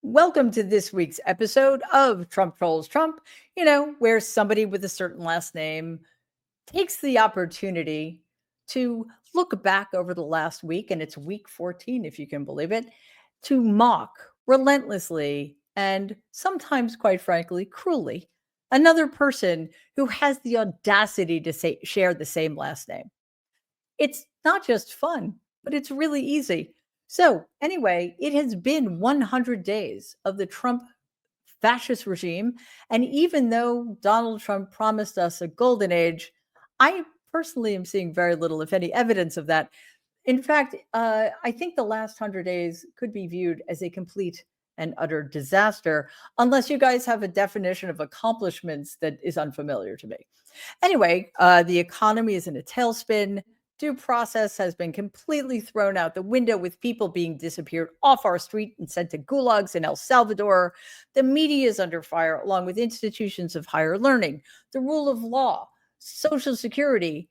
Welcome to this week's episode of Trump Trolls Trump, where somebody with a certain last name takes the opportunity to look back over the last week, and it's week 14, if you can believe it, to mock relentlessly and sometimes, quite frankly, cruelly another person who has the audacity to share the same last name. It's not just fun, but it's really easy. So, anyway, it has been 100 days of the Trump fascist regime. And even though Donald Trump promised us a golden age, I personally am seeing very little, if any, evidence of that. In fact, I think the last 100 days could be viewed as a complete and utter disaster, unless you guys have a definition of accomplishments that is unfamiliar to me. Anyway, the economy is in a tailspin. Due process has been completely thrown out the window, with people being disappeared off our street and sent to gulags in El Salvador. The media is under fire, along with institutions of higher learning, the rule of law, Social Security.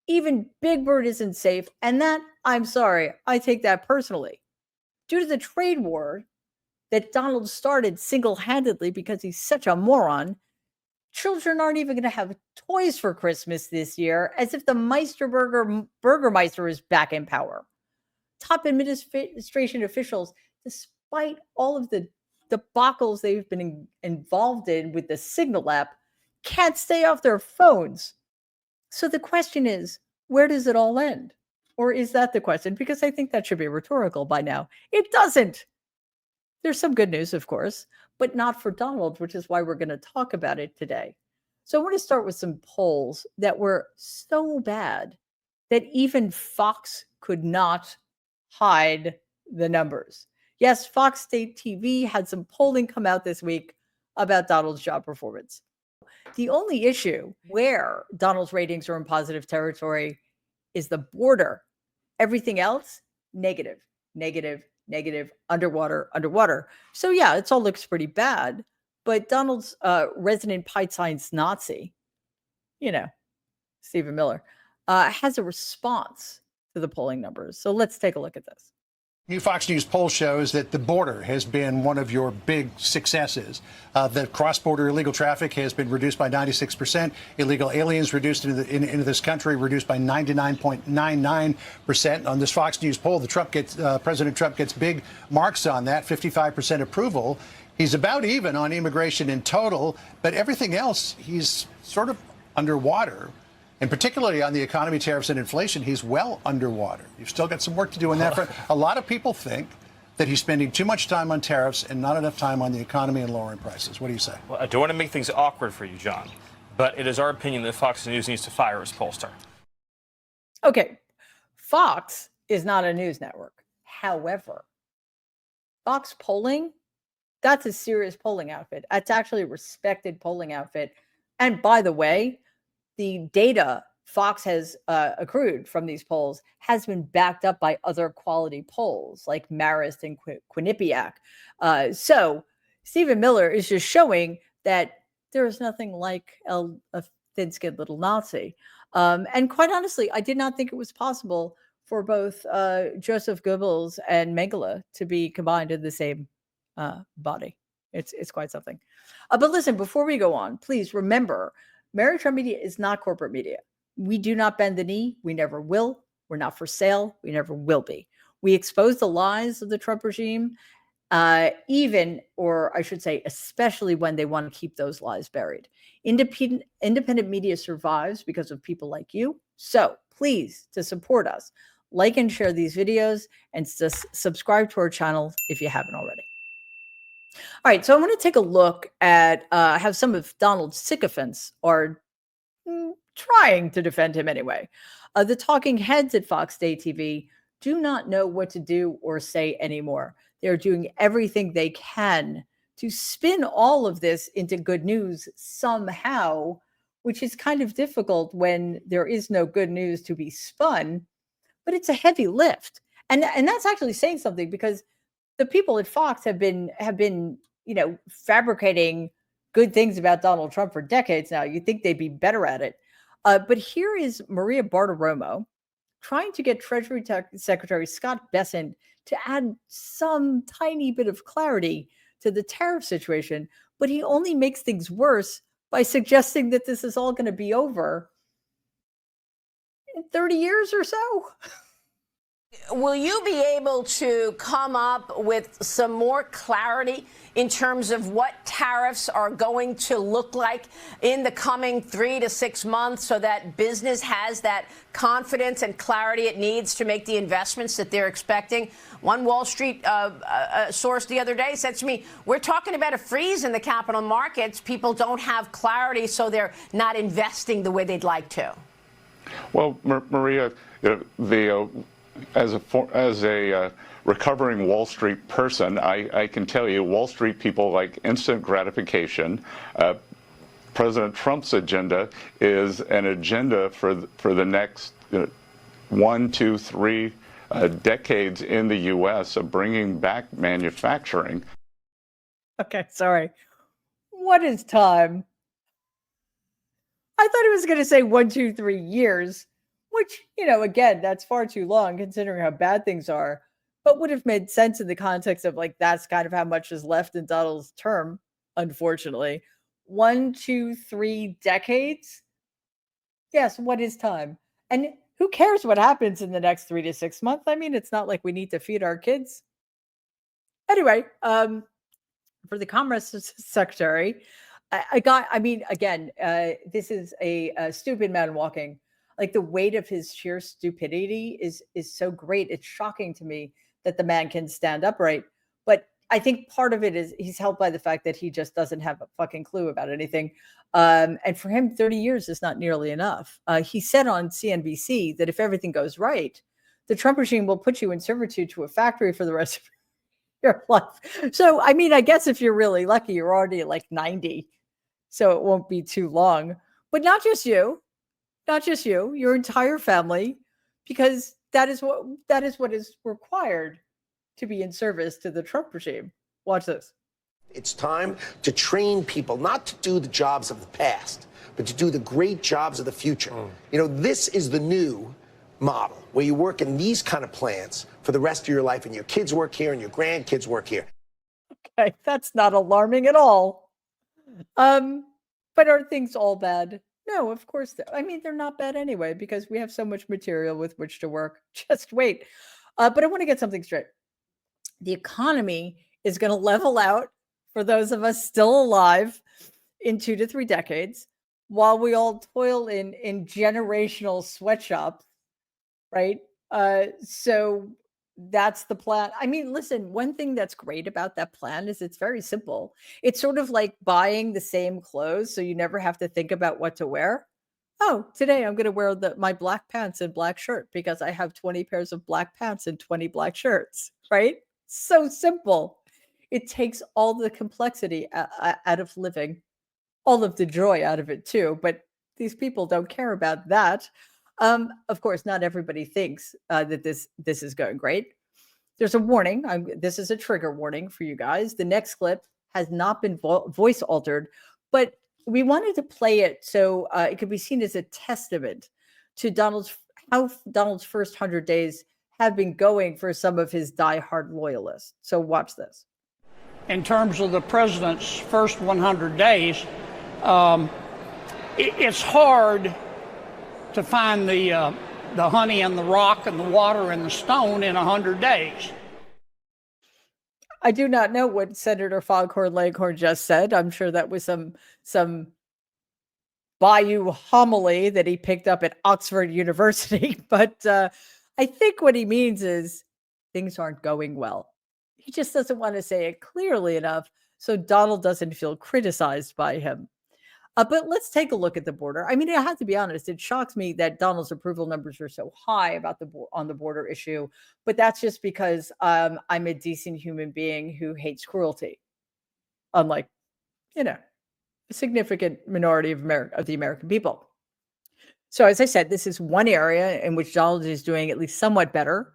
Even Big Bird isn't safe. And that, I'm sorry, I take that personally. Due to the trade war that Donald started single-handedly because he's such a moron, children aren't even going to have toys for Christmas this year, as if the Burgermeister is back in power. Top administration officials, despite all of the debacles they've been involved in with the Signal app, can't stay off their phones. So the question is, where does it all end? Or is that the question? Because I think that should be rhetorical by now. It doesn't. There's some good news, of course, but not for Donald, which is why we're going to talk about it today. So I want to start with some polls that were so bad that even Fox could not hide the numbers. Yes, Fox State TV had some polling come out this week about Donald's job performance. The only issue where Donald's ratings are in positive territory is the border. Everything else, negative, negative, negative, underwater. So yeah, it all looks pretty bad. But Donald's resident pie science Nazi, Stephen Miller, has a response to the polling numbers. So let's take a look at this. New Fox News poll shows that the border has been one of your big successes. The cross-border illegal traffic has been reduced by 96%. Illegal aliens reduced into this country reduced by 99.99%. On this Fox News poll, President Trump gets big marks on that, 55% approval. He's about even on immigration in total, but everything else, he's sort of underwater. And particularly on the economy, tariffs, and inflation, he's well underwater. You've still got some work to do in that front. A lot of people think that he's spending too much time on tariffs and not enough time on the economy and lowering prices. What do you say? Well, I don't want to make things awkward for you, John, but it is our opinion that Fox News needs to fire his pollster. Okay, Fox is not a news network. However, Fox polling, that's a serious polling outfit. That's actually a respected polling outfit. And by the way, the data Fox has accrued from these polls has been backed up by other quality polls like Marist and Quinnipiac. So Stephen Miller is just showing that there is nothing like a thin-skinned little Nazi. And quite honestly, I did not think it was possible for both Joseph Goebbels and Mengele to be combined in the same body. It's quite something. But listen, before we go on, please remember, Mary Trump Media is not corporate media. We do not bend the knee. We never will. We're not for sale. We never will be. We expose the lies of the Trump regime, even, or I should say, especially when they want to keep those lies buried. Independent media survives because of people like you. So please, to support us, like and share these videos and subscribe to our channel if you haven't already. All right, so I want to take a look at how some of Donald's sycophants are trying to defend him anyway. The talking heads at Fox Day TV do not know what to do or say anymore. They're doing everything they can to spin all of this into good news somehow, which is kind of difficult when there is no good news to be spun, but it's a heavy lift. And that's actually saying something, because the people at Fox have been, fabricating good things about Donald Trump for decades now. You'd think they'd be better at it. But here is Maria Bartiromo trying to get Treasury Secretary Scott Bessent to add some tiny bit of clarity to the tariff situation, but he only makes things worse by suggesting that this is all going to be over in 30 years or so. Will you be able to come up with some more clarity in terms of what tariffs are going to look like in the coming 3 to 6 months so that business has that confidence and clarity it needs to make the investments that they're expecting? One Wall Street source the other day said to me, we're talking about a freeze in the capital markets. People don't have clarity, so they're not investing the way they'd like to. Well, Maria, as a recovering Wall Street person, I can tell you Wall Street people like instant gratification. President Trump's agenda is an agenda for the next 1, 2, 3 decades in the U.S. of bringing back manufacturing. Okay, sorry. What is time? I thought he was going to say 1, 2, 3 years. Which, again, that's far too long considering how bad things are, but would have made sense in the context of that's kind of how much is left in Donald's term, unfortunately. 1, 2, 3 decades? Yes, what is time? And who cares what happens in the next 3 to 6 months? I mean, it's not like we need to feed our kids. Anyway, for the Commerce Secretary, this is a stupid man walking. Like the weight of his sheer stupidity is so great. It's shocking to me that the man can stand upright. But I think part of it is he's helped by the fact that he just doesn't have a fucking clue about anything. And for him, 30 years is not nearly enough. He said on CNBC that if everything goes right, the Trump regime will put you in servitude to a factory for the rest of your life. So, I mean, I guess if you're really lucky, you're already at 90. So it won't be too long. But not just you, your entire family, because that is what is required to be in service to the Trump regime. Watch this. It's time to train people not to do the jobs of the past, but to do the great jobs of the future. This is the new model where you work in these kind of plants for the rest of your life and your kids work here and your grandkids work here. Okay, that's not alarming at all. But are things all bad? No, of course. I mean, they're not bad anyway, because we have so much material with which to work. Just wait. But I want to get something straight. The economy is going to level out for those of us still alive in 2 to 3 decades, while we all toil in generational sweatshops, right? So that's the plan. I mean, listen, one thing that's great about that plan is it's very simple. It's sort of like buying the same clothes so you never have to think about what to wear. Oh, today I'm going to wear my black pants and black shirt because I have 20 pairs of black pants and 20 black shirts, right? So simple. It takes all the complexity out of living, all of the joy out of it too. But these people don't care about that. Of course, not everybody thinks that this is going great. There's a warning. This is a trigger warning for you guys. The next clip has not been voice altered, but we wanted to play it so it could be seen as a testament to how Donald's first 100 days have been going for some of his diehard loyalists. So watch this. In terms of the president's first 100 days, it's hard to find the honey and the rock and the water and the stone in 100 days. I do not know what Senator Foghorn Leghorn just said. I'm sure that was some Bayou homily that he picked up at Oxford University. But I think what he means is things aren't going well. He just doesn't want to say it clearly enough so Donald doesn't feel criticized by him. But let's take a look at the border. I mean, I have to be honest, it shocks me that Donald's approval numbers are so high about on the border issue. But that's just because I'm a decent human being who hates cruelty, unlike, a significant minority of the American people. So as I said, this is one area in which Donald is doing at least somewhat better.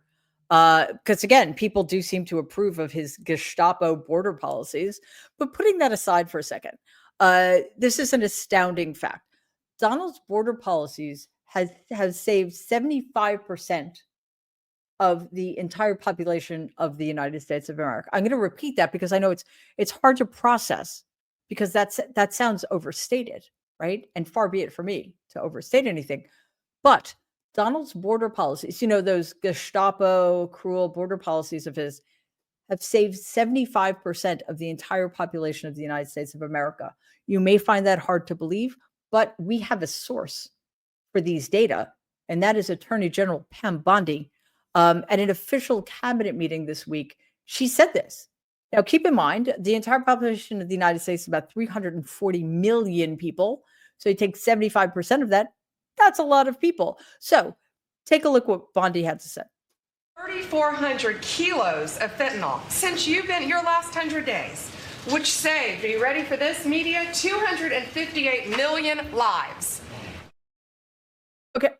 Because again, people do seem to approve of his Gestapo border policies. But putting that aside for a second, this is an astounding fact. Donald's border policies have saved 75% of the entire population of the United States of America. I'm going to repeat that because I know it's hard to process because that sounds overstated, right? And far be it for me to overstate anything. But Donald's border policies, those Gestapo cruel border policies of his, have saved 75% of the entire population of the United States of America. You may find that hard to believe, but we have a source for these data, and that is Attorney General Pam Bondi. At an official cabinet meeting this week, she said this. Now, keep in mind, the entire population of the United States is about 340 million people. So you take 75% of that, that's a lot of people. So take a look what Bondi had to say. 3,400 kilos of fentanyl since you've been your last 100 days, which saved, are you ready for this, media? 258 million lives. Okay.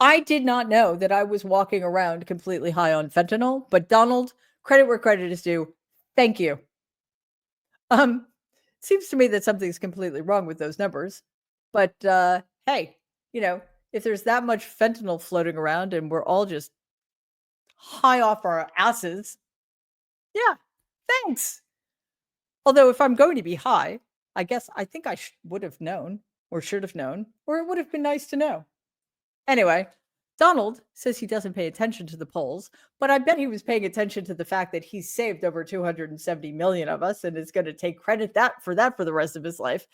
I did not know that I was walking around completely high on fentanyl, but Donald, credit where credit is due. Thank you. Seems to me that something's completely wrong with those numbers. But hey, if there's that much fentanyl floating around and we're all just high off our asses, yeah, thanks. Although if I'm going to be high, I think I would have known or should have known, or it would have been nice to know. Anyway, Donald says he doesn't pay attention to the polls, but I bet he was paying attention to the fact that he's saved over 270 million of us and is going to take credit for the rest of his life.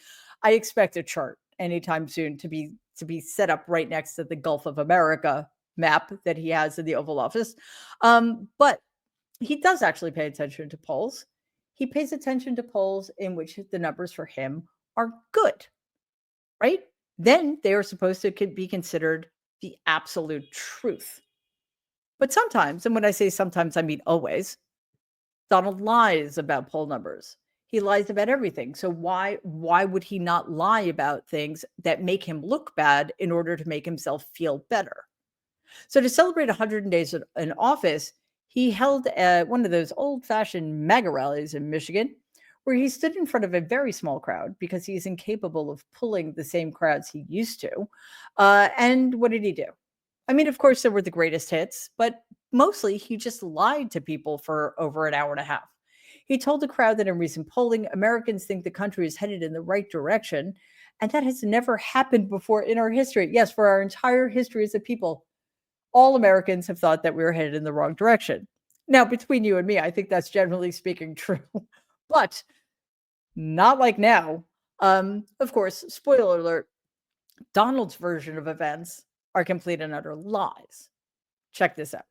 I expect a chart anytime soon to be set up right next to the Gulf of America map that he has in the Oval Office. But he does actually pay attention to polls. He pays attention to polls in which the numbers for him are good, right? Then they are supposed to be considered the absolute truth. But sometimes, and when I say sometimes, I mean always, Donald lies about poll numbers. He lies about everything. So why would he not lie about things that make him look bad in order to make himself feel better? So to celebrate 100 days in office, he held one of those old-fashioned MAGA rallies in Michigan, where he stood in front of a very small crowd because he's incapable of pulling the same crowds he used to. And what did he do? I mean, of course, there were the greatest hits, but mostly he just lied to people for over an hour and a half. He told the crowd that in recent polling, Americans think the country is headed in the right direction, and that has never happened before in our history. Yes, for our entire history as a people, all Americans have thought that we were headed in the wrong direction. Now, between you and me, I think that's generally speaking true, but not like now. Of course, spoiler alert, Donald's version of events are complete and utter lies. Check this out.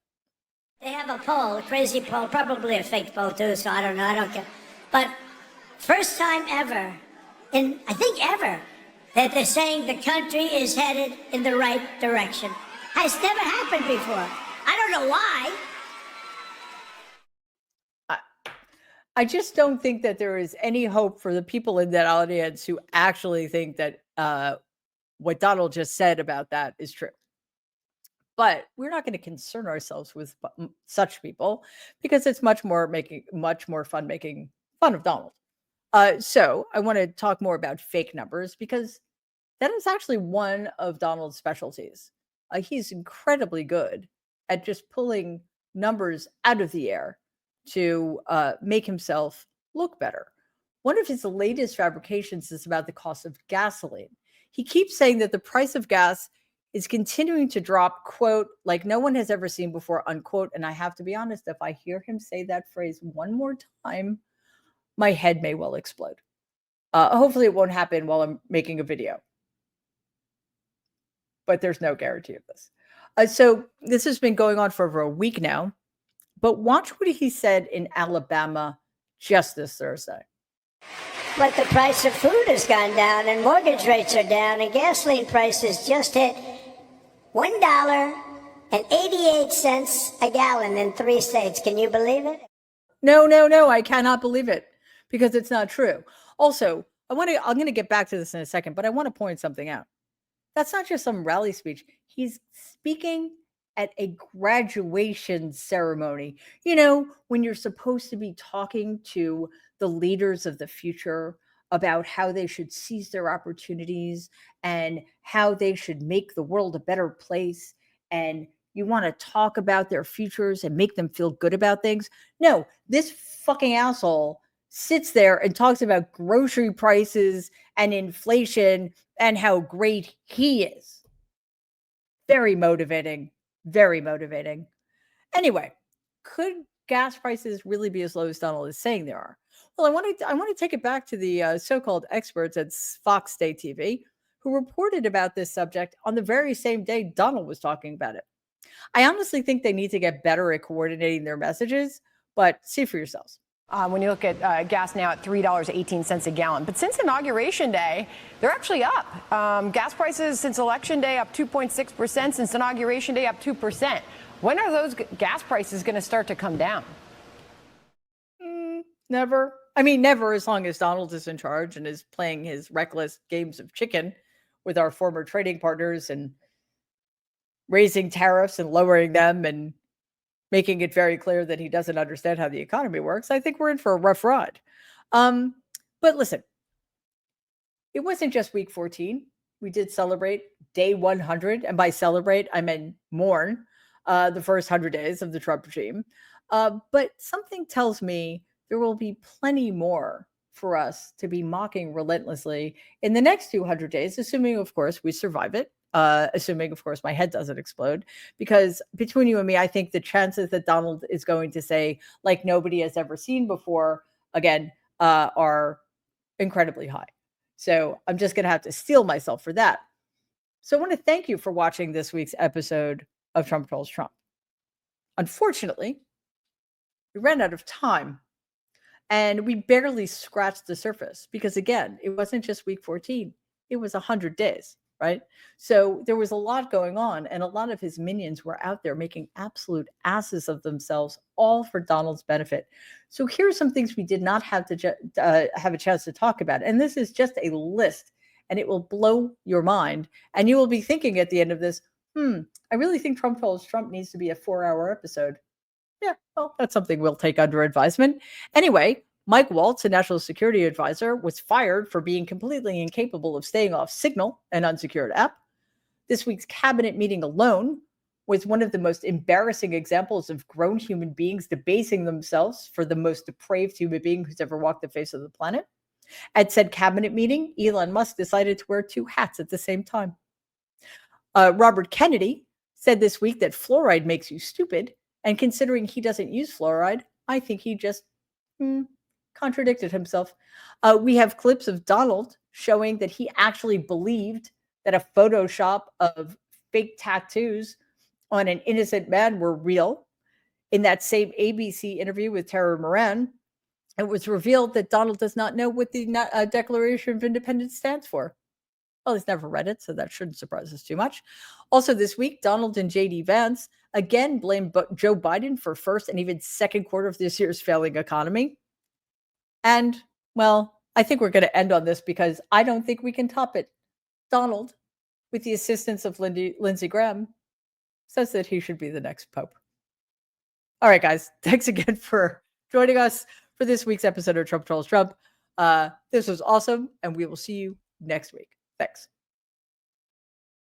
They have a poll, a crazy poll, probably a fake poll too, so I don't know, I don't care. But first time ever, I think ever, that they're saying the country is headed in the right direction. Has never happened before. I don't know why. I just don't think that there is any hope for the people in that audience who actually think that what Donald just said about that is true. But we're not going to concern ourselves with such people because it's much more fun making fun of Donald. So I want to talk more about fake numbers because that is actually one of Donald's specialties. He's incredibly good at just pulling numbers out of the air to make himself look better. One of his latest fabrications is about the cost of gasoline. He keeps saying that the price of gas is continuing to drop, quote, like no one has ever seen before, unquote. And I have to be honest, if I hear him say that phrase one more time, my head may well explode. Hopefully it won't happen while I'm making a video. But there's no guarantee of this. So this has been going on for over a week now. But watch what he said in Alabama just this Thursday. But the price of food has gone down, and mortgage rates are down, and gasoline prices just hit $1.88 a gallon in 3 states. Can you believe it? No, I cannot believe it because it's not true. Also, I'm going to get back to this in a second, but I want to point something out. That's not just some rally speech. He's speaking at a graduation ceremony. You know, when you're supposed to be talking to the leaders of the future about how they should seize their opportunities and how they should make the world a better place and You want to talk about their futures and make them feel good about things. No, this fucking asshole sits there and talks about grocery prices and inflation and how great he is. Very motivating. Very motivating. Anyway, could gas prices really be as low as Donald is saying they are? Well, I want to take it back to the so-called experts at Fox State TV who reported about this subject on the very same day Donald was talking about it. I honestly think they need to get better at coordinating their messages, but see for yourselves. When you look at gas now at $3.18 a gallon. But since Inauguration Day, they're actually up. Gas prices since Election Day up 2.6%, since Inauguration Day up 2%. When are those gas prices going to start to come down? Never. I mean, never as long as Donald is in charge and is playing his reckless games of chicken with our former trading partners and raising tariffs and lowering them and making it very clear that he doesn't understand how the economy works. I think we're in for a rough ride. But listen, it wasn't just week 14. We did celebrate day 100. And by celebrate, I meant mourn the first 100 days of the Trump regime. But something tells me there will be plenty more for us to be mocking relentlessly in the next 200 days, assuming, of course, we survive it. Assuming, of course, my head doesn't explode. Because between you and me, I think the chances that Donald is going to say, like nobody has ever seen before, again, are incredibly high. So I'm just going to have to steel myself for that. So I want to thank you for watching this week's episode of Trump Trolls Trump. Unfortunately, we ran out of time. And we barely scratched the surface because, again, it wasn't just week 14. It was 100 days. Right? So there was a lot going on, and a lot of his minions were out there making absolute asses of themselves, all for Donald's benefit. So here are some things we did not have to have a chance to talk about. And this is just a list, and it will blow your mind. And you will be thinking at the end of this, I really think Trump Trolls Trump needs to be a 4-hour episode. Yeah, well, that's something we'll take under advisement. Anyway, Mike Waltz, a national security advisor, was fired for being completely incapable of staying off Signal, an unsecured app. This week's cabinet meeting alone was one of the most embarrassing examples of grown human beings debasing themselves for the most depraved human being who's ever walked the face of the planet. At said cabinet meeting, Elon Musk decided to wear 2 hats at the same time. Robert Kennedy said this week that fluoride makes you stupid, and considering he doesn't use fluoride, I think he just contradicted himself. We have clips of Donald showing that he actually believed that a Photoshop of fake tattoos on an innocent man were real. In that same ABC interview with Tara Moran, it was revealed that Donald does not know what the Declaration of Independence stands for. Well, he's never read it, so that shouldn't surprise us too much. Also this week, Donald and J.D. Vance again blamed Joe Biden for first and even second quarter of this year's failing economy. And, well, I think we're going to end on this because I don't think we can top it. Donald, with the assistance of Lindsey Graham, says that he should be the next pope. All right, guys. Thanks again for joining us for this week's episode of Trump Trolls Trump. This was awesome, and we will see you next week. Thanks.